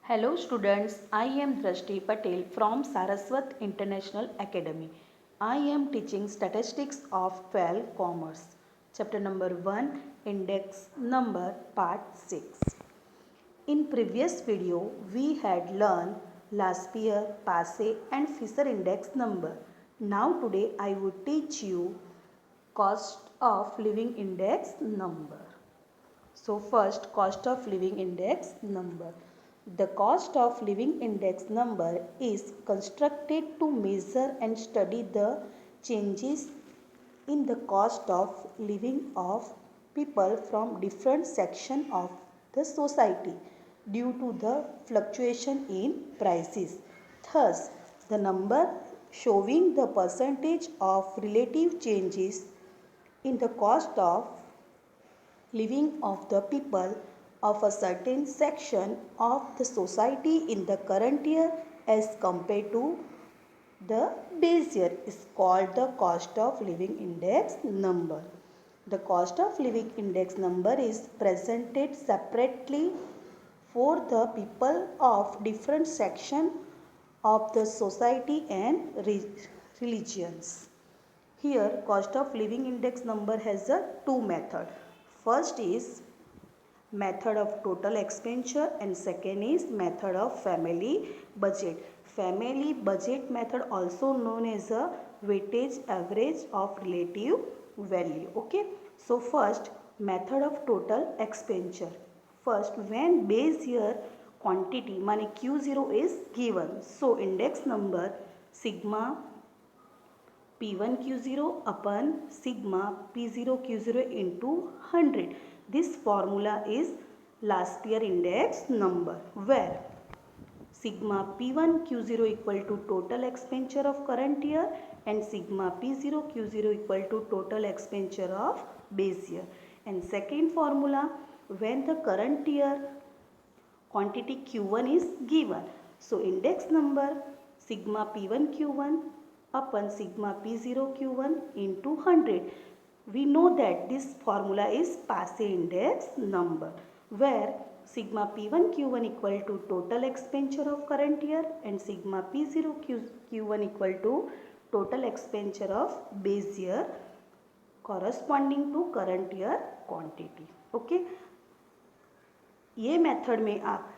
Hello students, I am Drashti Patel from Saraswat International Academy. I am teaching Statistics of 12 Commerce. Chapter number 1, Index Number, Part 6. In previous video, we had learned Laspierre, Passe and Fisher Index Number. Now today I would teach you Cost of Living Index Number. So first, cost of living index number. The cost of living index number is constructed to measure and study the changes in the cost of living of people from different sections of the society due to the fluctuation in prices. Thus, the number showing the percentage of relative changes in the cost of living of the people of a certain section of the society in the current year as compared to the base year is called the cost of living index number. The cost of living index number is presented separately for the people of different section of the society and religions. Here cost of living index number has a two method. First is method of total expenditure and second is method of family budget. Family budget method also known as a weightage average of relative value. Okay. So first method of total expenditure. First when base year quantity माने Q0 is given. So index number sigma P1 Q0 upon sigma P0 Q0 into 100. This formula is Laspierre index number where sigma P1 Q0 equal to total expenditure of current year and sigma P0 Q0 equal to total expenditure of base year. And second formula when the current year quantity Q1 is given. So index number sigma P1 Q1 upon sigma P0 Q1 into 100. We know that this formula is Passe index number where sigma P1 Q1 equal to total expenditure of current year and sigma P0 Q1 equal to total expenditure of base year corresponding to current year quantity. Okay. ये method में आप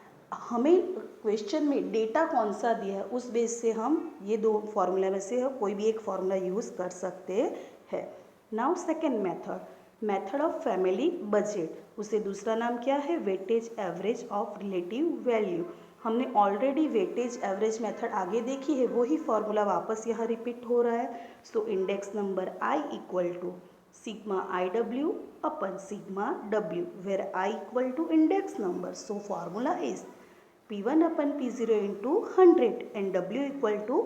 हमें question में data कौन सा दिया है उस बेस से हम ये दो फार्मूला में से कोई भी एक फार्मूला यूज़ कर सकते हैं. Now second method of family budget, उसे दूसरा नाम क्या है weightage average of relative value. हमने ऑलरेडी वेटेज एवरेज मेथड आगे देखी है, वही फार्मूला वापस यहाँ रिपीट हो रहा है. So index number I equal to sigma IW upon sigma W where I equal to index number. So formula is P1 upon P0 into 100 and W equal to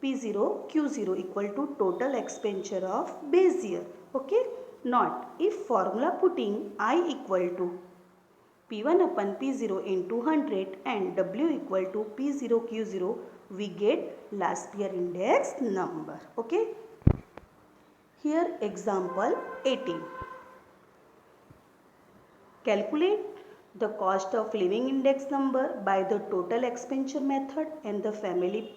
P0 Q0 equal to total expenditure of base year. Okay. Not if formula putting I equal to P1 upon P0 into 100 and W equal to P0 Q0 we get Laspierre index number. Okay. Here example 18. Calculate the cost of living index number by the total expenditure method and the family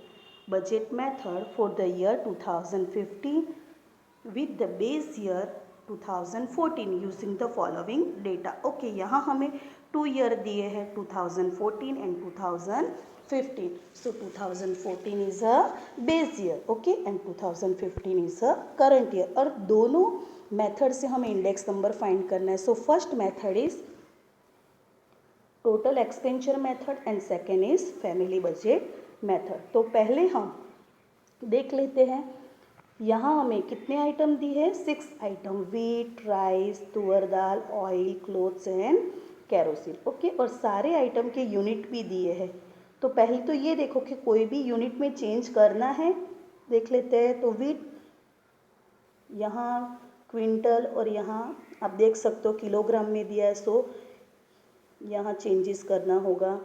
budget method for the year 2015 with the base year 2014 using the following data. Okay, यहाँ हमें 2 year दिए हैं 2014 and 2015. So 2014 is a base year, okay, and 2015 is a current year. और दोनों method से हमें index number find करना है. So first method is total expenditure method and second is family budget method. तो पहले हम देख लेते हैं यहाँ हमें कितने आइटम दी है 6 item wheat rice toor dal oil clothes and kerosene. Okay, और सारे आइटम के यूनिट भी दिए हैं. तो पहले तो ये देखो कि कोई भी यूनिट में चेंज करना है, देख लेते हैं. तो वीट यहाँ क्विंटल और यहाँ आप देख सकते हो किलोग्राम में दिया है, सो यहाँ चेंजेस करना होगा.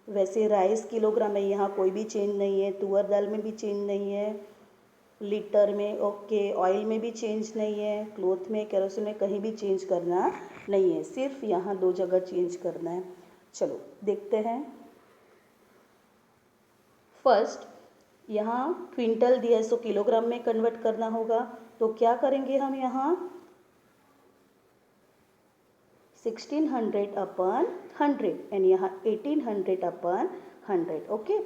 वैसे राइस किलोग्राम में यहाँ कोई भी चेंज नहीं है, तुअर दाल में भी चेंज नहीं है, लीटर में ओके, ऑयल में भी चेंज नहीं है, क्लोथ में कैरोसिन में कहीं भी चेंज करना नहीं है, सिर्फ यहाँ 2 जगह चेंज करना है. चलो देखते हैं. फर्स्ट यहाँ क्विंटल दिया है, सो किलोग्राम में कन्वर्ट करना होगा। तो क्या करेंगे हम यहाँ 1600 अपन 100 एंड यहाँ 1800 अपन 100। ओके,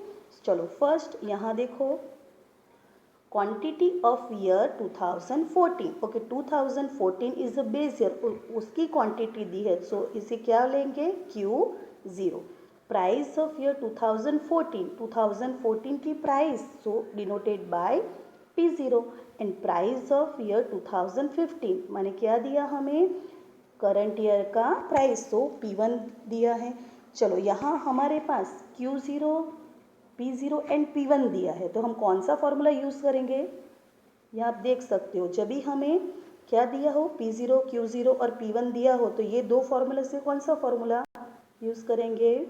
चलो फर्स्ट यहाँ देखो quantity of year 2014। Okay, 2014 is a base year, उसकी क्वांटिटी दी है, सो इसे क्या लेंगे Q0। प्राइस ऑफ ईयर 2014, 2014 की price, so denoted bye P0 and price of year 2015 माने क्या दिया हमें करंट ईयर का प्राइस, सो P1 दिया है। चलो यहाँ हमारे पास Q0, P0 एंड P1 दिया है, तो हम कौन सा फॉर्मूला यूज़ करेंगे? यहाँ आप देख सकते हो, जब भी हमें क्या दिया हो P0, Q0 और P1 दिया हो, तो ये दो फॉर्मूला से कौन सा फॉर्मूला यूज़ करेंगे?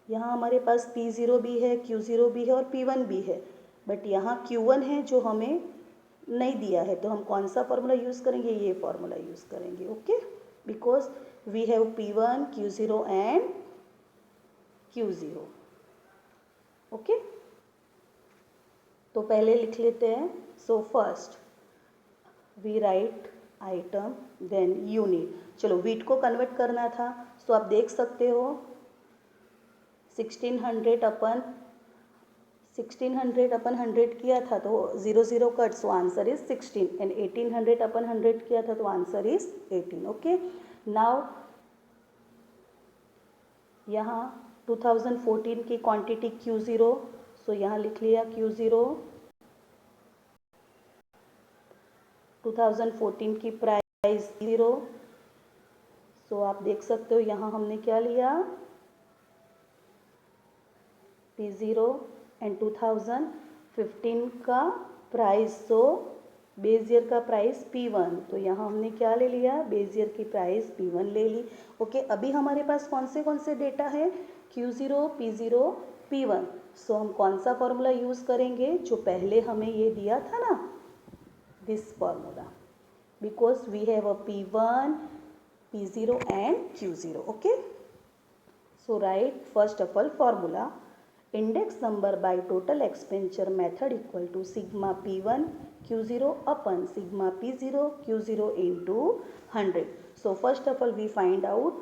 यहाँ हमारे पास P0 भी है, Q0 भी है और P1 भी है, बट यहाँ Q1 है जो हमें नहीं दिया है, तो हम कौन सा फॉर्मूला यूज़ करेंगे? ये फॉर्मूला यूज़ करेंगे। Okay, because we have P1, Q0 and Q0। Okay, तो पहले लिख लेते हैं। So first we write item then unit. चलो वीट को कन्वर्ट करना था, सो आप देख सकते हो 1600 अपन 100 किया था, तो 0 cut, so answer is 16 and 1800 अपन 100 किया था, तो आंसर इज 18। ओके, नाउ यहाँ 2014 की क्वांटिटी Q0, सो यहाँ लिख लिया Q0। 2014 की प्राइस 0, सो आप देख सकते हो यहाँ हमने क्या लिया P0 एंड 2015 का प्राइस, सो बेस ईयर का प्राइस P1, तो यहाँ हमने क्या ले लिया बेस ईयर की प्राइस P1 ले ली। ओके, अभी हमारे पास कौन से डेटा है Q0, P0, P1, सो हम कौन सा फॉर्मूला यूज़ करेंगे जो पहले हमें ये दिया था ना, this formula, because we have a P1, P0 and Q0. Okay, so write first of all formula index number by total expenditure method equal to sigma P1 Q0 upon sigma P0 Q0 into 100. So first of all we find out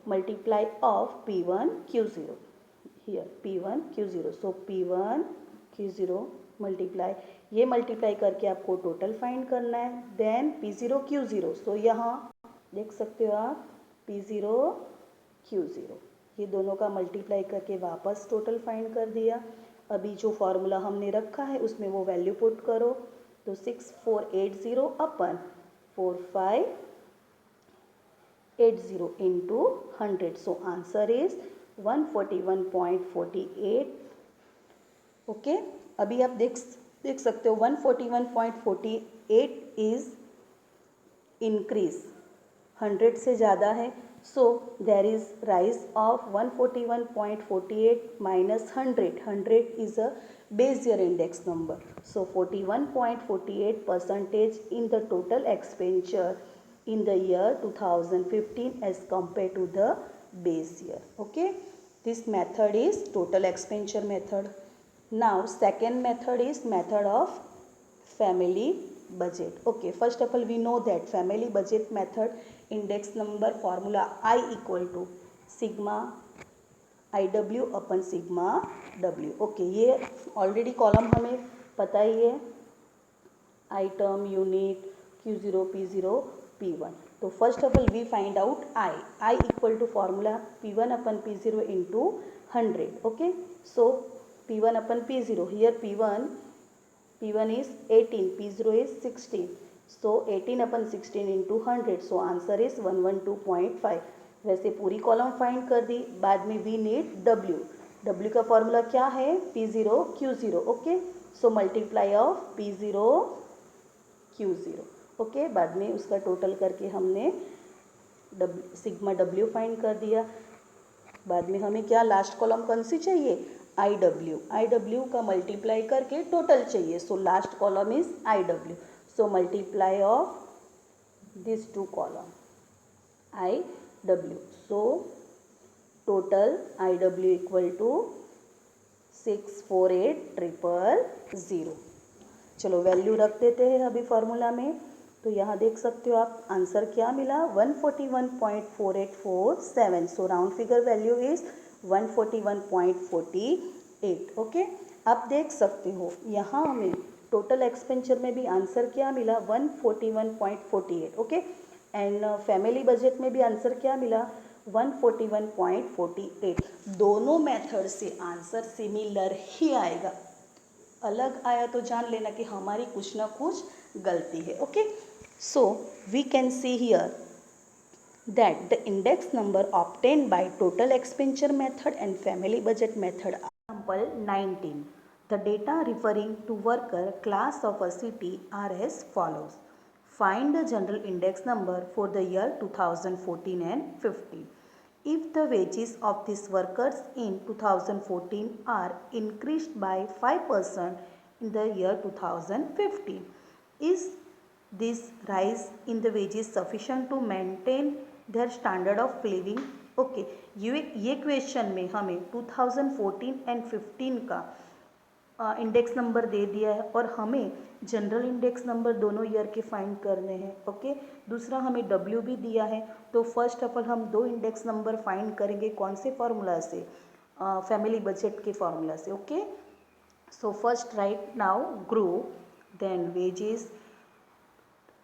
multiply of P1 Q0, here P1 Q0, so P1 Q0 multiply, ये multiply करके आपको total find करना है, then P0 Q0, सो यहाँ देख सकते हो आप P0 Q0, ये दोनों का मल्टीप्लाई करके वापस टोटल फाइंड कर दिया। अभी जो फॉर्मूला हमने रखा है उसमें वो वैल्यू पुट करो, तो 6480 अपन 4580 into 100, so answer is 141.48। Okay, अभी आप देख सकते हो 141.48 इज इंक्रीज 100 से ज़्यादा है, so there is rise of 141.48 minus 100 is a base year index number, so 41.48% in the total expenditure in the year 2015 as compared to the base year. Okay, this method is total expenditure method. Now second method is method of family budget. Okay, first of all we know that family budget method index number formula I equal to sigma IW upon sigma W. Okay, ये already column हमें पता ही है, item, unit, Q0, P0, P1. तो first of all we find out I equal to formula P1 upon P0 into 100. Okay, so P1 upon P0, here P1 is 18, P0 is 16, so 18 upon 16 into 100, so answer is 112.5. वैसे पूरी column find कर दी, बाद में we need W का formula क्या है P0 Q0. Okay, so multiply of P0 Q0. Okay, बाद में उसका टोटल करके हमने सिग्मा W फाइंड कर दिया। बाद में हमें क्या लास्ट कॉलम कौन सी चाहिए IW का मल्टीप्लाई करके टोटल चाहिए, so last column is IW, so multiply of this two column IW, so total IW equal to 648000। चलो वैल्यू रख देते हैं अभी फॉर्मूला में। तो यहाँ देख सकते हो आप आंसर क्या मिला 141.4847। सो round figure value is 141.48। Okay, आप देख सकते हो यहाँ हमें टोटल एक्सपेंचर में भी आंसर क्या मिला 141.48। ओके, एंड फैमिली बजट में भी आंसर क्या मिला 141.48। दोनों मेथड से आंसर सिमिलर ही आएगा, अलग आया तो जान लेना कि हमारी कुछ ना कुछ गलती है। Okay, so we can see here that the index number obtained by total expenditure method and family budget method are. Example 19. The data referring to worker class of a city are as follows. Find the general index number for the year 2014 and 15. If the wages of these workers in 2014 are increased by 5% in the year 2015, is this rise in the wages sufficient to maintain their standard of living? Okay, ये question में हमें 2014 and 15 का index number दे दिया है और हमें general index number दोनों year के फाइंड करने हैं। ओके, दूसरा हमें डब्ल्यू भी दिया है। तो फर्स्ट ऑफ ऑल हम दो इंडेक्स नंबर फाइंड करेंगे कौन से फॉर्मूला से, फैमिली बजट के फॉर्मूला से। Okay, so first write now group, then wages,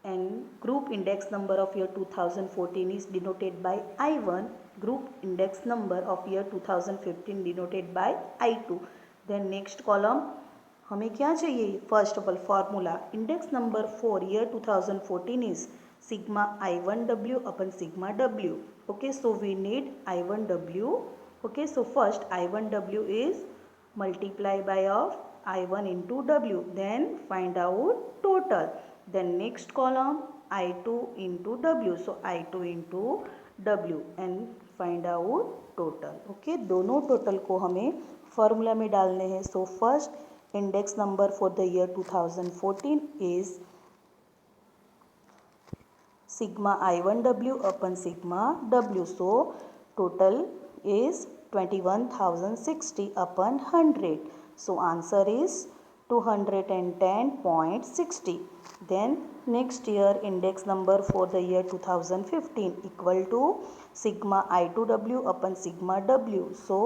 and group index number of year 2014 is denoted by I1, group index number of year 2015 denoted by I2. then next column हमें क्या चाहिए, first of all formula index number for year 2014 is sigma I1W upon sigma W. Okay, so we need I1W. Okay, so first I1W is multiply by of I1 into W, then find out total. Then next column I2 into W, so I2 into W and find out total. Okay, दोनों total को हमें formula में डालने हैं। So first index number for the year 2014 is sigma I1W upon sigma W. So total is 21,060 upon 100. So answer is 210.60. Then next year index number for the year 2015 equal to sigma I2W upon sigma W. So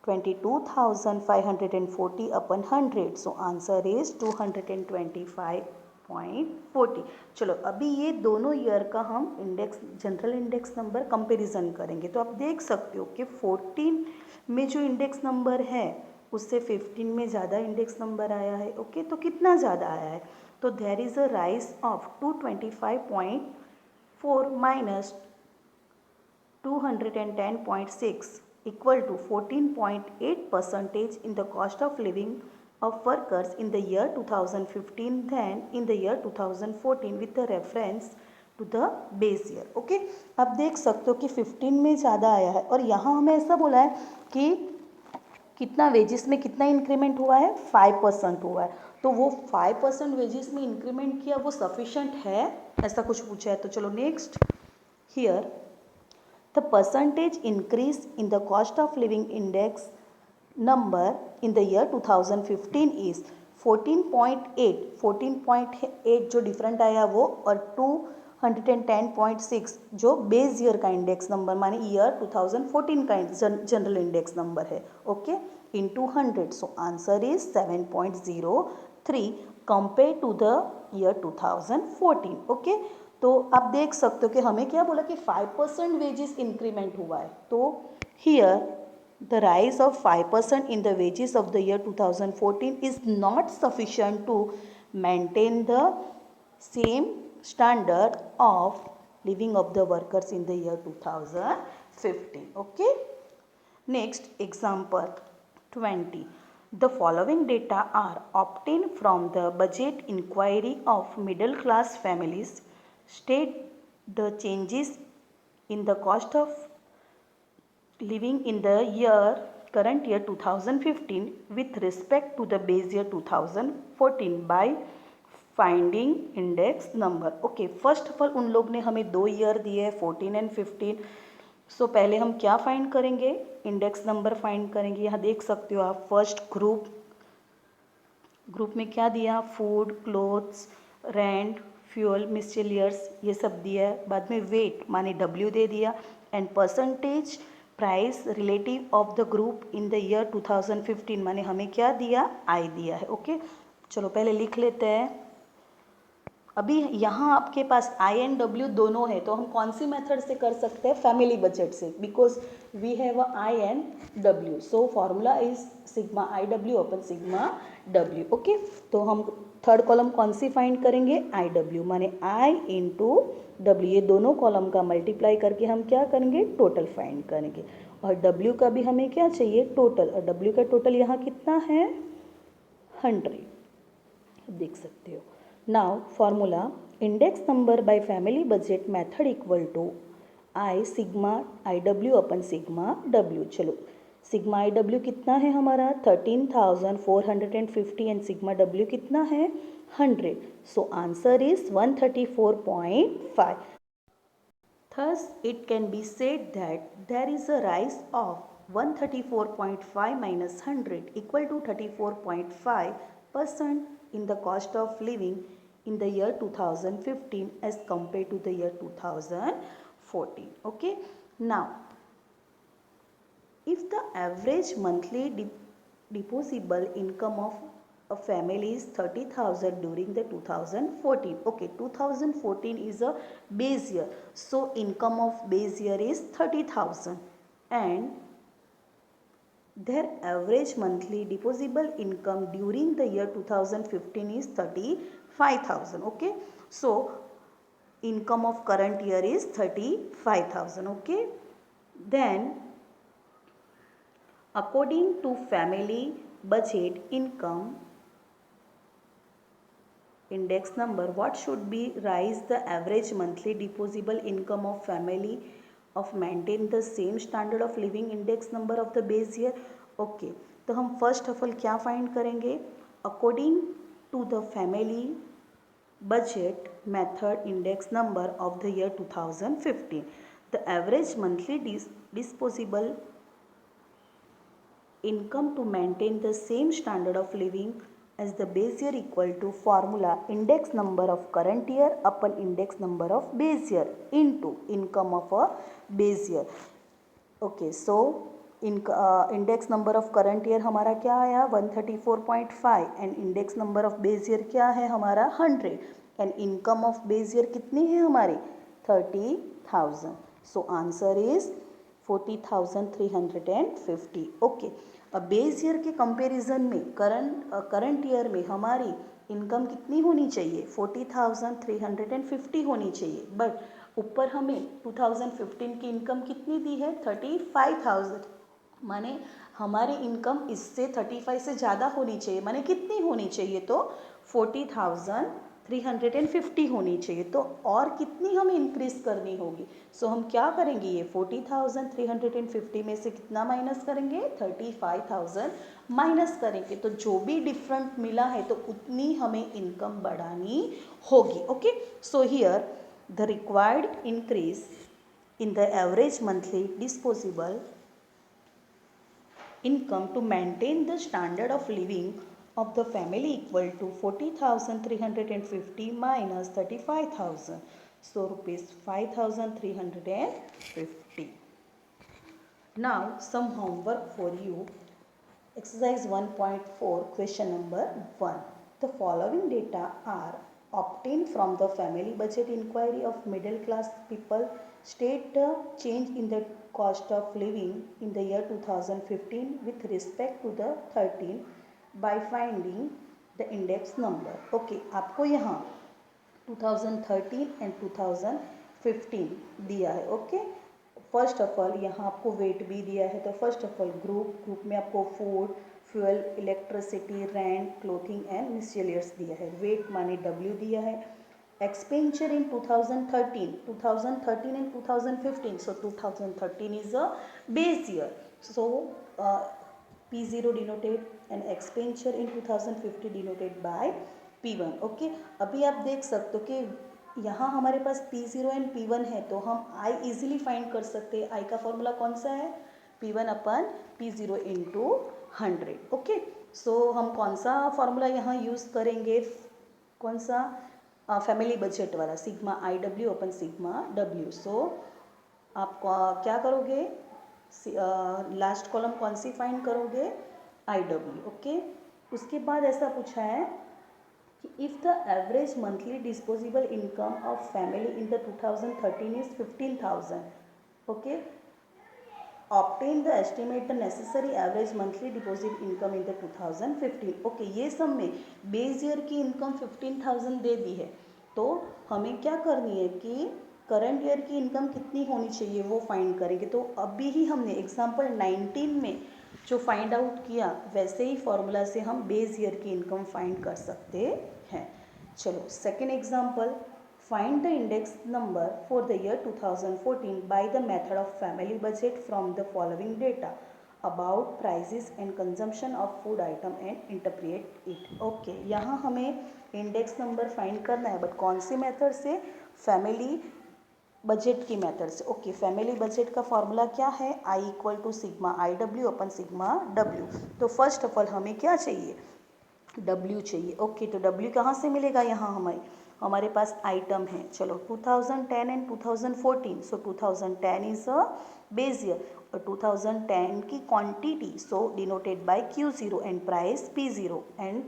22,540 upon 100. So answer is 225.40. चलो अभी ये दोनों year का हम index general index number comparison करेंगे। तो आप देख सकते हो कि 14 में जो इंडेक्स नंबर है उससे 15 में ज़्यादा इंडेक्स नंबर आया है। ओके, तो कितना ज़्यादा आया है, तो there is a rise of 225.4 minus 210.6 equal to 14.8% in the cost of living of workers in the year 2015 than in the year 2014 with the reference to the base year. Okay, अब देख सकते हो कि 15 में ज़्यादा आया है और यहाँ हमें ऐसा बोला है कि कितना वेजेस में कितना इंक्रीमेंट हुआ है, 5% हुआ है। तो वो 5% वेजेस में इंक्रीमेंट किया वो सफिशेंट है, ऐसा कुछ पूछा है। तो चलो next, here the percentage increase in the cost of living index number in the year 2015 is 14.8। 14.8 जो डिफरेंट आया वो, और 210.6 जो बेस ईयर का इंडेक्स नंबर माने ईयर 2014 का जनरल इंडेक्स नंबर है। Okay, in 200, so answer is 7.03 compare to the year 2014। Okay, तो आप देख सकते हो कि हमें क्या बोला कि 5% वेजेस इंक्रीमेंट हुआ है। तो here the rise of 5% in the wages of the year 2014 is not sufficient to maintain the same standard of living of the workers in the year 2015. Okay, next example 20. The following data are obtained from the budget inquiry of middle class families. State the changes in the cost of living in the current year 2015 with respect to the base year 2014 by finding index number. Okay, first of all उन लोग ने हमें दो year दिए 14 and 15। सो पहले हम क्या find करेंगे, इंडेक्स नंबर फाइंड करेंगे। यहाँ देख सकते हो आप, फर्स्ट ग्रुप में क्या दिया, फूड, क्लोथ्स, रेंट, फ्यूल, मिसचेलियर्स, ये सब दिया है। बाद में वेट माने W दे दिया, and percentage price relative of the group in the year 2015 माने हमें क्या दिया, I दिया है। ओके, चलो पहले लिख लेते हैं। अभी यहाँ आपके पास आई एंड डब्ल्यू दोनों है, तो हम कौन सी मेथड से कर सकते हैं, फैमिली बजट से, because we have a I and W, so formula is sigma I W upon sigma W. Okay, तो हम थर्ड कॉलम कौन सी फाइंड करेंगे, आई डब्ल्यू माने आई इंटू डब्ल्यू, ये दोनों कॉलम का मल्टीप्लाई करके हम क्या करेंगे, टोटल फाइंड करेंगे। और डब्ल्यू का भी हमें क्या चाहिए, टोटल, और डब्ल्यू का टोटल यहाँ कितना है, 100, देख सकते हो। Now formula, index number by family budget method equal to I sigma I W upon sigma W. चलो सिग्मा आई डब्ल्यू कितना है हमारा, 13,450 एंड सिग्मा डब्ल्यू कितना है, 100। So answer is 134.5। Thus, it can be said that there is a rise of 134.5 minus 100 equal to 34.5% in the cost of living in the year 2015 as compared to the year 2014. Okay. Now, if the average monthly deposable income of a family is 30,000 during the 2014. Okay, 2014 is a base year, so income of base year is 30,000 and their average monthly deposable income during the year 2015 is 35,000. Okay, so income of current year is 35,000. Okay, then according to family budget income index number, what should be rise the average monthly deposable income of family of maintain the same standard of living index number of the base year. Okay, तो हम first of all क्या find करेंगे, according to the family budget method index number of the year 2015 the average monthly disposable income to maintain the same standard of living as the base year equal to formula index number of current year upon index number of base year into income of a base year. Okay, so index number of current year हमारा क्या आया 134.5 and index number of base year क्या है हमारा 100 and income of base year कितनी है हमारी 30,000. सो answer is 40,350. Okay, अब बेस ईयर के कंपैरिजन में करंट ईयर में हमारी इनकम कितनी होनी चाहिए 40,350 होनी चाहिए, बट ऊपर हमें 2015 की इनकम कितनी दी है 35,000, माने हमारी इनकम इससे 35 से ज़्यादा होनी चाहिए, माने कितनी होनी चाहिए तो 40,350 होनी चाहिए, तो और कितनी हमें इंक्रीज करनी होगी। सो हम क्या करेंगे, ये 40,350 में से कितना माइनस करेंगे 35,000 माइनस करेंगे, तो जो भी डिफरेंट मिला है तो उतनी हमें इनकम बढ़ानी होगी। Okay, so here the required increase in the average monthly disposable income to maintain the standard of living of the family equal to 40,350 minus 35,000. So rupees 5,350. Now some homework for you. Exercise 1.4 question number 1. The following data are obtained from the family budget inquiry of middle class people. State the change in the cost of living in the year 2015 with respect to the 13 by finding the index number. Okay, आपको यहाँ 2013 and 2015 दिया है। Okay, first of all यहाँ आपको wait भी दिया है, तो फर्स्ट ऑफ ऑल ग्रुप में आपको food, fuel, electricity, rent, clothing and miscellaneous दिया है। वेट माने W दिया है। Expenditure in 2013 and 2015, so 2013 is a base year, so P0 denoted and expenditure in 2015 denoted by P1. Okay, अभी आप देख सकते हो कि यहाँ हमारे पास P0 एंड P1 है तो हम I इजीली फाइंड कर सकते हैं। I का फॉर्मूला कौन सा है? P1 upon P0 into 100। Okay, सो हम कौन सा फॉर्मूला यहाँ यूज़ करेंगे? कौन सा? फैमिली बजट वाला, sigma IW upon sigma W। सो आप क्या करोगे? लास्ट कॉलम कौन सी फाइंड करोगे? IW। ओके, उसके बाद ऐसा पूछा है if the average monthly disposable income of family in the 2013 is 15,000, okay, obtain the estimate the necessary average monthly deposit income in the 2015। okay, ये सब में बेस ईयर की इनकम 15,000 दे दी है, तो हमें क्या करनी है कि करंट ईयर की इनकम कितनी होनी चाहिए वो फाइंड करेंगे। तो अभी ही हमने एग्जाम्पल 19 में जो फाइंड आउट किया वैसे ही फॉर्मूला से हम बेस ईयर की इनकम फाइंड कर सकते हैं। चलो second example, find the index number for the year 2014 by the method of family budget from the following data about prices and consumption of food item and interpret it. Okay, यहाँ हमें index number find करना है, but कौन सी method से? Family budget की method से। Okay, family budget का फॉर्मूला क्या है? I equal to sigma IW upon sigma W। तो फर्स्ट ऑफ ऑल हमें क्या चाहिए? W चाहिए। ओके, तो W कहाँ से मिलेगा? यहाँ हमारे पास आइटम है। चलो 2010 and 2014, so 2010 is a base year और 2010 की quantity so denoted by Q0 and price P0 and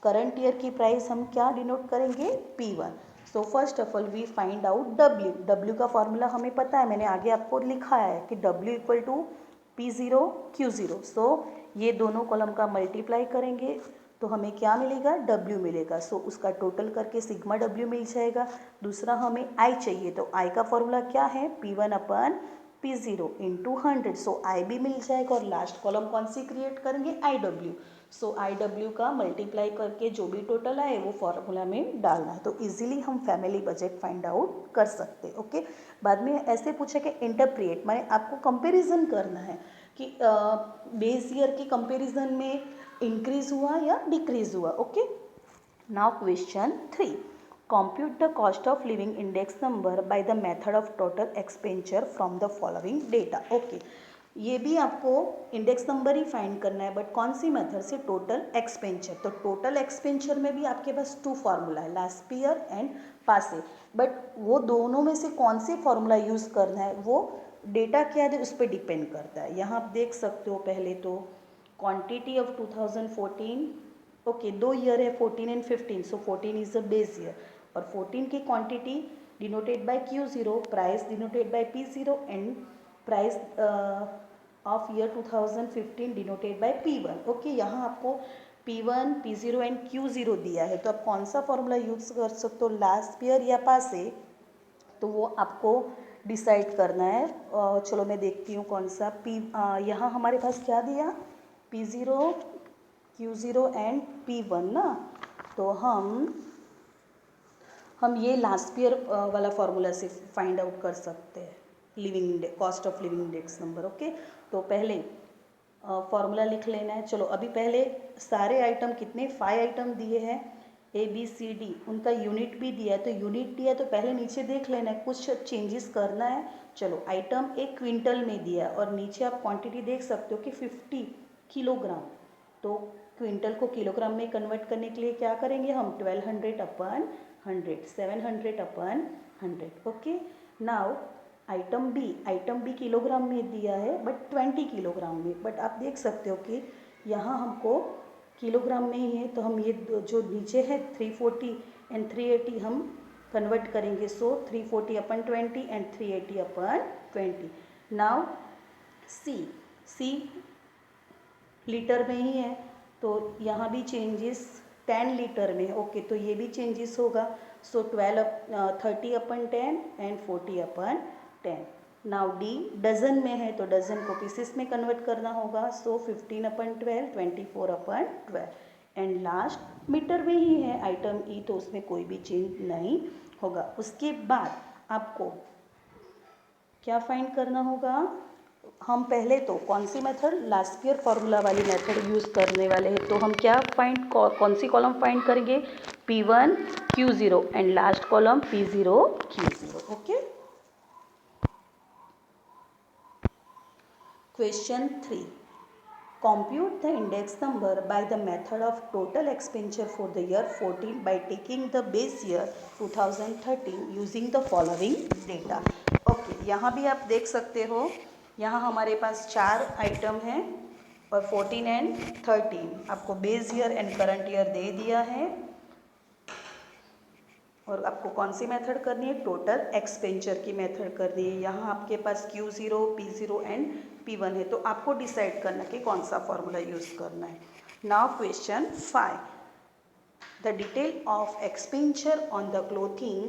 current year की प्राइस हम क्या डिनोट करेंगे? P1। So first of all we find out W का फॉर्मूला हमें पता है, मैंने आगे आपको लिखा है कि W equal to P0 Q0। सो ये दोनों कॉलम का मल्टीप्लाई करेंगे तो हमें क्या मिलेगा? W मिलेगा। सो उसका टोटल करके सिग्मा W मिल जाएगा। दूसरा हमें I चाहिए, तो I का फॉर्मूला क्या है? P1 upon P0 into 100। So I भी मिल जाएगा और लास्ट कॉलम कौन सी क्रिएट करेंगे? IW। सो IW का मल्टीप्लाई करके जो भी टोटल आए वो फॉर्मूला में डालना है, तो इजीली हम फैमिली बजट फाइंड आउट कर सकते हैं। ओके, बाद में ऐसे पूछा कि इंटरप्रेट, माने आपको कंपैरिजन करना है कि बेस ईयर के कंपैरिजन में इंक्रीज हुआ या डिक्रीज हुआ। Okay, now question 3, compute the cost of living index number by the method of total expenditure from the following data। Okay, ये भी आपको इंडेक्स नंबर ही फाइंड करना है, बट कौन सी मेथड से? Total expenditure. तो टोटल एक्सपेंचर में भी आपके पास 2 फार्मूला है, लास्ट ईयर एंड पासे, बट वो दोनों में से कौन से फार्मूला यूज़ करना है वो डेटा क्या है उस पर डिपेंड करता है। यहाँ आप देख सकते हो, पहले तो क्वांटिटी ऑफ 2014, ओके, 2 ईयर है 14 and 15, so 14 is the base year और 14 की quantity denoted by Q0, price denoted by P0 and price of year 2015 denoted by P1। Okay, यहाँ आपको P1, P0 एंड Q0 दिया है, तो आप कौन सा फॉर्मूला यूज़ कर सकते हो? लास्ट ईयर या पासे, तो वो आपको डिसाइड करना है। चलो मैं देखती हूँ कौन सा यहाँ हमारे पास क्या दिया? P0, Q0 एंड P1 ना, तो हम ये लास्ट ईयर वाला फॉर्मूला से फाइंड आउट कर सकते हैं, living index, cost of living index number. Okay, तो पहले फॉर्मूला लिख लेना है। चलो अभी पहले सारे आइटम कितने? 5 आइटम दिए हैं, ABCD, उनका यूनिट भी दिया है, तो यूनिट दिया है तो पहले नीचे देख लेना है, कुछ चेंजेस करना है। चलो आइटम एक क्विंटल में दिया है और नीचे आप क्वांटिटी देख सकते हो कि 50 किलोग्राम, तो क्विंटल को किलोग्राम में कन्वर्ट करने के लिए क्या करेंगे हम? 1200 upon 100, 700 upon 100। Okay, now item B kilogram में दिया है बट 20 किलोग्राम में, बट आप देख सकते हो कि यहाँ हमको किलोग्राम में ही है, तो हम ये जो नीचे है 340 एंड 380 हम कन्वर्ट करेंगे। सो 340 अपन 20 and 380 upon 20। Now see litre में ही है, तो यहाँ भी चेंजेस 10 लीटर में। ओके, तो ये भी चेंजेस होगा। So 30 upon 10 and 40 upon 10। Now D dozen में है, तो डजन को पीसेस में कन्वर्ट करना होगा। सो 15 अपन 12, 24 अपन 12 एंड लास्ट मीटर में ही है आइटम ई, तो उसमें कोई भी चेंज नहीं होगा। उसके बाद आपको क्या फाइंड करना होगा? हम पहले तो कौन सी मेथड? लास्ट ईयर फॉर्मूला वाली मेथड यूज़ करने वाले हैं, तो हम क्या फाइंड, कौन सी कॉलम फाइंड करेंगे? P1 Q0 and last column P0 Q0. Okay. Question 3. Compute the index number by the method of total expenditure for the year 14 by taking the base year 2013 using the following data. Okay, यहाँ भी आप देख सकते हो, यहाँ हमारे पास 4 item हैं और 14 एंड 13 आपको base year and current year दे दिया है और आपको कौन सी मेथड करनी है, टोटल एक्सपेंचर की मेथड करनी है। यहाँ आपके पास Q0, P0 एंड P1 है, तो आपको डिसाइड करना कि कौन सा फॉर्मूला यूज़ करना है। Now question 5, the detail of expenditure on the clothing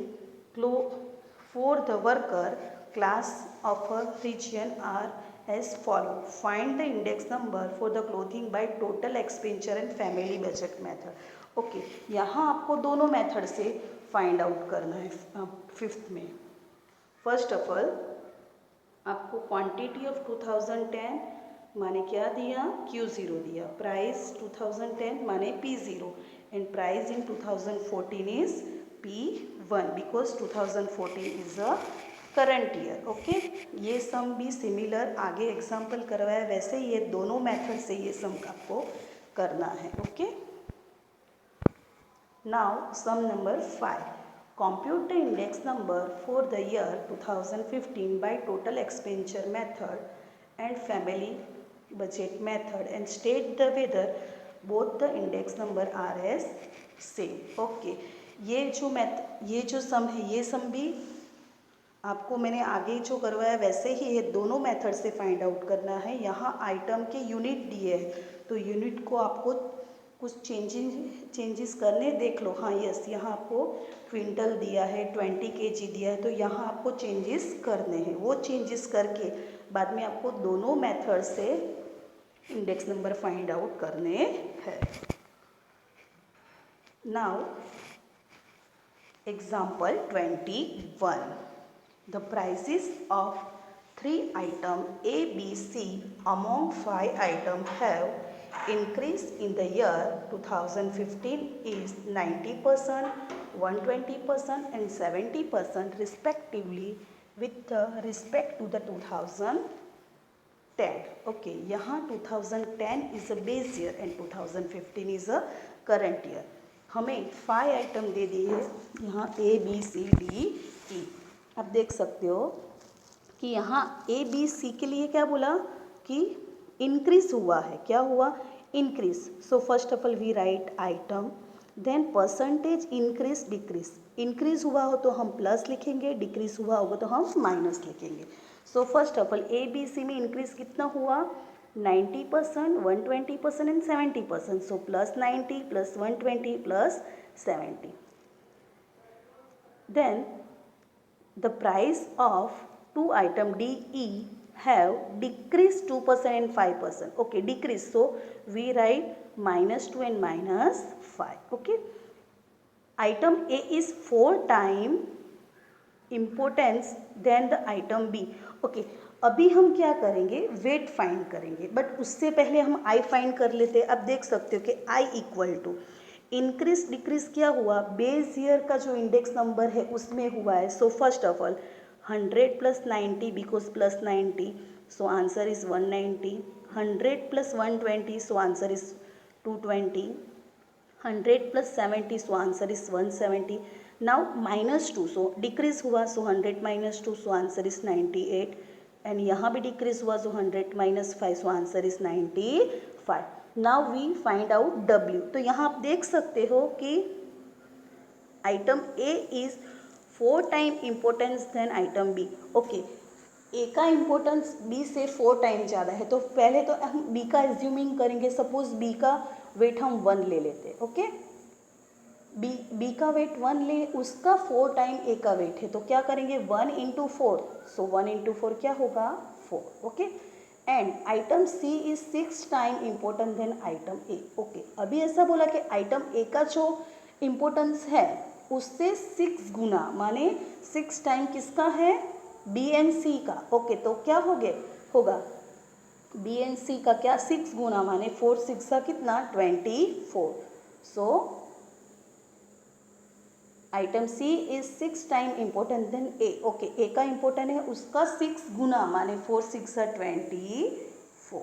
for the worker class of a region are as follow, find the index number for the clothing by total expenditure and family budget method. Okay, यहाँ आपको दोनों method से find out करना है। Fifth में first of all आपको quantity of 2010 माने क्या दिया, Q0 दिया, प्राइस 2010 माने P0 and price in 2014 is P1 because 2014 is a current year. Okay, ये सम भी सिमिलर आगे एग्जाम्पल करवाया वैसे ये दोनों मेथड से ये सम आपको करना है। Okay, now sum number 5, compute the index number for the year 2015 by total expenditure method and family budget method and state the whether both the index number are as same. Okay, ये जो सम है ये सम भी आपको मैंने आगे जो करवाया वैसे ही ये दोनों मेथड से फाइंड आउट करना है। यहाँ आइटम के यूनिट दिए हैं तो यूनिट को आपको कुछ चेंजेस करने देख लो। हाँ यस, यहाँ आपको क्विंटल दिया है, 20 kg दिया है, तो यहाँ आपको चेंजेस करने हैं। वो चेंजेस करके बाद में आपको दोनों मेथड से इंडेक्स नंबर फाइंड आउट करने हैं। Now example 21, the prices of 3 item A, B, C among 5 item have increase in the year 2015 is 90%, 120% and 70% respectively with respect to the 2010. Okay, यहाँ 2010 is a base year and 2015 is a current year। हमें 5 item दे दिए हैं यहाँ A, B, C, D, E। आप देख सकते हो कि यहाँ A, B, C के लिए क्या बोला कि इंक्रीज हुआ है। क्या हुआ, increase. So first of all we write item, then percentage increase decrease. Increase हुआ हो तो हम प्लस लिखेंगे, डिक्रीज हुआ होगा तो हम माइनस लिखेंगे। So first of all ABC में इंक्रीज कितना हुआ, 90%, 120% and 70%। So plus 90 plus 120 plus 70। Then the price of 2 आइटम DE have decreased 2% and 5%. Okay, decrease. So we write -2 and -5. Okay. Item A is 4 times importance than the item B. Okay. अभी हम क्या करेंगे, weight find करेंगे, but उससे पहले हम I find कर लेते हैं। अब देख सकते हो कि आई इक्वल टू इंक्रीज डिक्रीज क्या हुआ, बेस ईयर का जो इंडेक्स नंबर है उसमें हुआ है। सो first of all 100 plus 90 because plus 90, so answer is 190. 100 plus 120, so answer is 220. 100 plus 70, so answer is 170. Now minus 2, so decrease हुआ, so 100 minus 2, so answer is 98. And यहाँ भी decrease हुआ, so 100 minus 5, so answer is 95. Now we find out W। तो यहाँ आप देख सकते हो कि item A is 4 time importance than item B। Okay, A का इम्पोर्टेंस B से 4 टाइम ज़्यादा है, तो पहले तो हम B का एज्यूमिंग करेंगे। सपोज B का वेट हम 1 ले लेते हैं। ओके, B का वेट 1 ले, उसका 4 टाइम A का वेट है, तो क्या करेंगे 1 into 4, सो 1 into 4 क्या होगा 4। Okay, and item C is 6 time important then item A। Okay, अभी ऐसा बोला कि आइटम A का जो इम्पोर्टेंस है उससे 6 गुना माने 6 टाइम किसका है, B and C का। ओके, तो क्या होगा B and C का क्या 6 गुना माने 4 6 का कितना 24। So item C is 6 time important than A. Okay, A का इम्पोर्टेंट है, उसका 6 गुना, माने 4 6 24।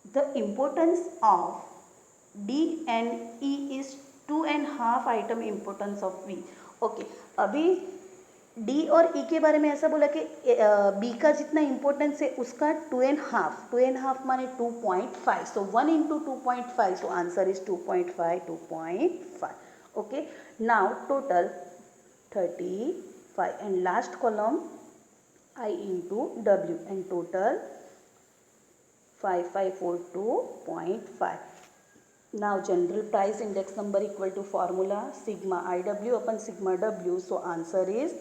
The importance of D and E is 2.5 item importance of V. Okay, अभी डी और ई के बारे में ऐसा बोला कि बी का जितना इम्पोर्टेंस है उसका 2.5, 2.5 माने 2.5, सो 1 into 2.5, so answer is 2.5, 2.5। Okay, now total 35 and last column I into W and total 5542.5. Now general price index number equal to formula sigma IW upon sigma W. So answer is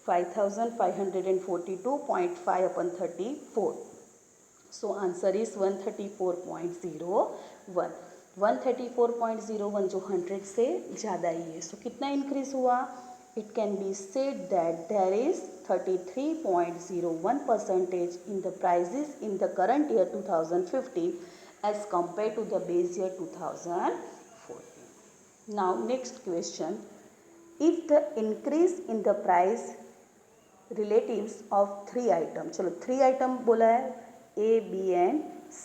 5542.5 upon 34. So answer is 134.01. 134.01 जो 100 से ज़्यादा ही है, so कितना increase हुआ? It can be said that there is 33.01% in the prices in the current year 2015 as compared to the base year 2014. Now next question, if the increase in the price relatives of 3 item, चलो 3 item बोला है A, B and C,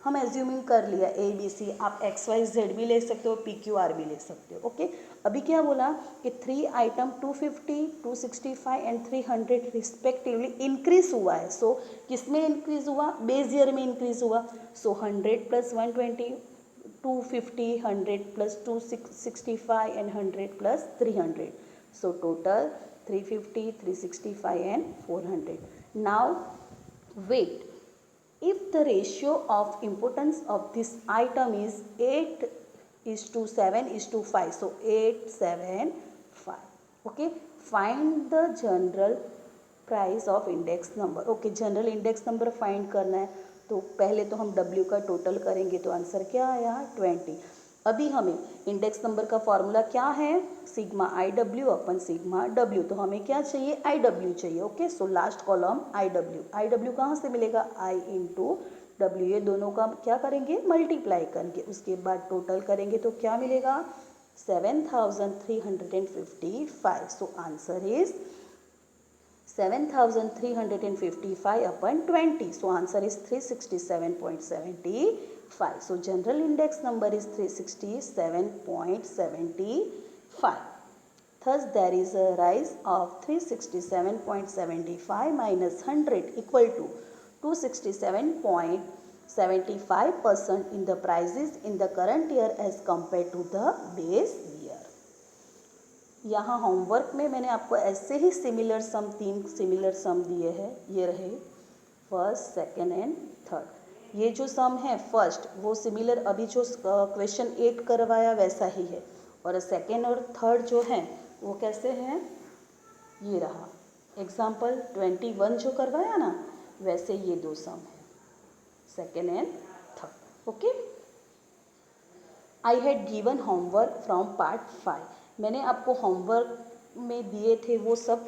हम assuming कर लिया A, B, C, आप X, Y, Z भी ले सकते हो, P, Q, R भी ले सकते हो। ओके, अभी क्या बोला कि 3 आइटम 250, 265 एंड 300 रिस्पेक्टिवली इंक्रीज हुआ है। सो किस में इंक्रीज हुआ? बेस ईयर में इंक्रीज हुआ। सो 100 plus 120, 250, 100 plus 265 and 100 plus 300, so total 350, 365 and 400. Now wait, if the ratio of importance of this item is 8:7:5, so 875. Okay, find the general price of index number. Okay, general index number find करना है, तो पहले तो हम W का total करेंगे, तो answer क्या आया? 20। अभी हमें इंडेक्स नंबर का फॉर्मूला क्या है? Sigma IW upon sigma W, तो हमें क्या चाहिए? IW चाहिए। ओके, सो लास्ट कॉलम IW कहाँ से मिलेगा? I into W, ये दोनों का क्या करेंगे? मल्टीप्लाई करेंगे, उसके बाद टोटल करेंगे तो क्या मिलेगा? 7355। सो answer is 7355 upon 20. So answer is 367.75. So general index number is 367.75. Thus there is a rise of 367.75 minus 100 equal to 267.75% in the prices in the current year as compared to the base year. यहाँ homework में मैंने आपको ऐसे ही similar sum, 3 similar sum दिए हैं, ये रहे first, second and third. ये जो सम है फर्स्ट वो सिमिलर अभी जो क्वेश्चन 8 करवाया वैसा ही है, और सेकंड और थर्ड जो है वो कैसे हैं? ये रहा एग्जाम्पल 21 जो करवाया ना, वैसे ये 2 सम है, second and third. Okay, I had given homework from part 5। मैंने आपको होमवर्क में दिए थे वो सब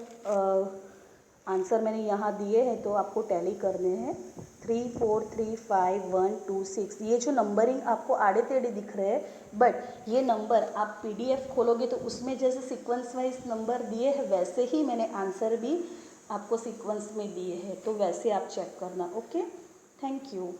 आंसर मैंने यहाँ दिए हैं, तो आपको टैली करने हैं। 3 4 3 5 1 2 6, ये जो नंबरिंग आपको आड़े टेढ़े दिख रहे हैं, बट ये नंबर आप PDF खोलोगे तो उसमें जैसे सीक्वेंस वाइज नंबर दिए हैं वैसे ही मैंने आंसर भी आपको सीक्वेंस में दिए हैं, तो वैसे आप चेक करना। Okay, thank you.